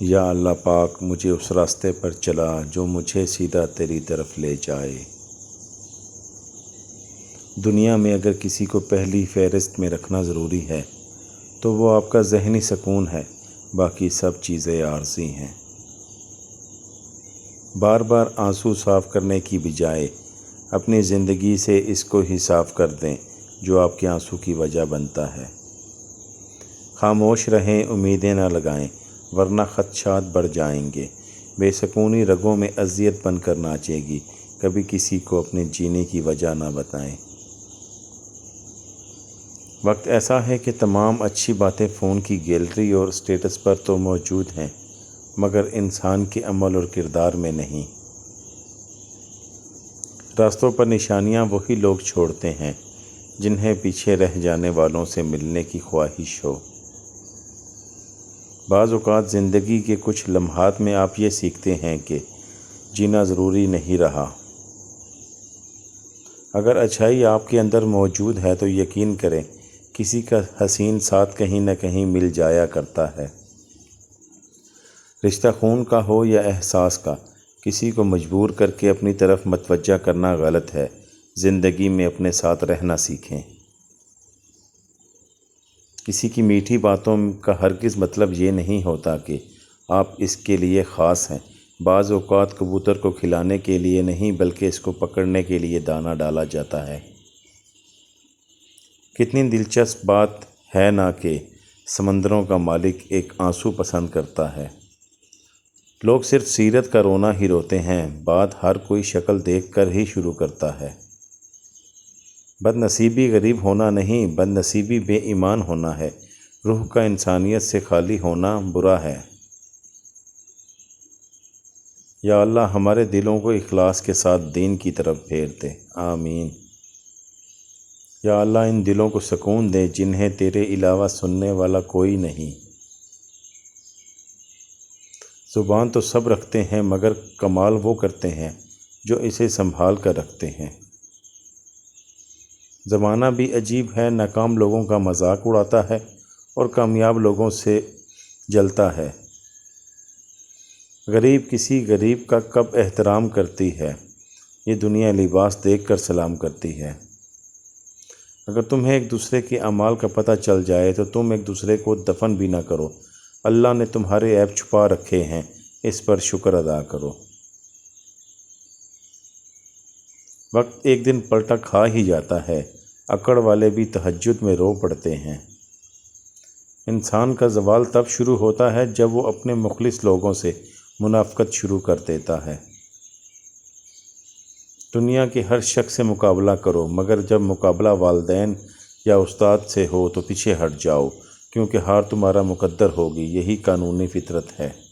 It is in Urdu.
یا اللہ پاک مجھے اس راستے پر چلا جو مجھے سیدھا تیری طرف لے جائے۔ دنیا میں اگر کسی کو پہلی فہرست میں رکھنا ضروری ہے تو وہ آپ کا ذہنی سکون ہے، باقی سب چیزیں عارضی ہیں۔ بار بار آنسو صاف کرنے کی بجائے اپنی زندگی سے اس کو ہی صاف کر دیں جو آپ کے آنسو کی وجہ بنتا ہے۔ خاموش رہیں، امیدیں نہ لگائیں، ورنہ خدشات بڑھ جائیں گے۔ بے سکونی رگوں میں اذیت بن کر ناچے گی، کبھی کسی کو اپنے جینے کی وجہ نہ بتائیں۔ وقت ایسا ہے کہ تمام اچھی باتیں فون کی گیلری اور اسٹیٹس پر تو موجود ہیں، مگر انسان کے عمل اور کردار میں نہیں۔ راستوں پر نشانیاں وہی لوگ چھوڑتے ہیں جنہیں پیچھے رہ جانے والوں سے ملنے کی خواہش ہو۔ بعض اوقات زندگی کے کچھ لمحات میں آپ یہ سیکھتے ہیں کہ جینا ضروری نہیں رہا۔ اگر اچھائی آپ کے اندر موجود ہے تو یقین کریں کسی کا حسین ساتھ کہیں نہ کہیں مل جایا کرتا ہے۔ رشتہ خون کا ہو یا احساس کا، کسی کو مجبور کر کے اپنی طرف متوجہ کرنا غلط ہے۔ زندگی میں اپنے ساتھ رہنا سیکھیں۔ کسی کی میٹھی باتوں کا ہرگز مطلب یہ نہیں ہوتا کہ آپ اس کے لیے خاص ہیں۔ بعض اوقات کبوتر کو کھلانے کے لیے نہیں بلکہ اس کو پکڑنے کے لیے دانہ ڈالا جاتا ہے۔ کتنی دلچسپ بات ہے نا کہ سمندروں کا مالک ایک آنسو پسند کرتا ہے۔ لوگ صرف سیرت کا رونا ہی روتے ہیں، بات ہر کوئی شکل دیکھ کر ہی شروع کرتا ہے۔ بد نصیبی غریب ہونا نہیں، بد نصیبی بے ایمان ہونا ہے۔ روح کا انسانیت سے خالی ہونا برا ہے۔ یا اللہ ہمارے دلوں کو اخلاص کے ساتھ دین کی طرف پھیر دے، آمین۔ یا اللہ ان دلوں کو سکون دے جنہیں تیرے علاوہ سننے والا کوئی نہیں۔ زبان تو سب رکھتے ہیں مگر کمال وہ کرتے ہیں جو اسے سنبھال کر رکھتے ہیں۔ زمانہ بھی عجیب ہے، ناکام لوگوں کا مذاق اڑاتا ہے اور کامیاب لوگوں سے جلتا ہے۔ غریب کسی غریب کا کب احترام کرتی ہے، یہ دنیا لباس دیکھ کر سلام کرتی ہے۔ اگر تمہیں ایک دوسرے کے اعمال کا پتہ چل جائے تو تم ایک دوسرے کو دفن بھی نہ کرو۔ اللہ نے تمہارے عیب چھپا رکھے ہیں، اس پر شکر ادا کرو۔ وقت ایک دن پلٹا کھا ہی جاتا ہے، اکڑ والے بھی تہجد میں رو پڑتے ہیں۔ انسان کا زوال تب شروع ہوتا ہے جب وہ اپنے مخلص لوگوں سے منافقت شروع کر دیتا ہے۔ دنیا کے ہر شخص سے مقابلہ کرو، مگر جب مقابلہ والدین یا استاد سے ہو تو پیچھے ہٹ جاؤ، کیونکہ ہار تمہارا مقدر ہوگی، یہی قانونی فطرت ہے۔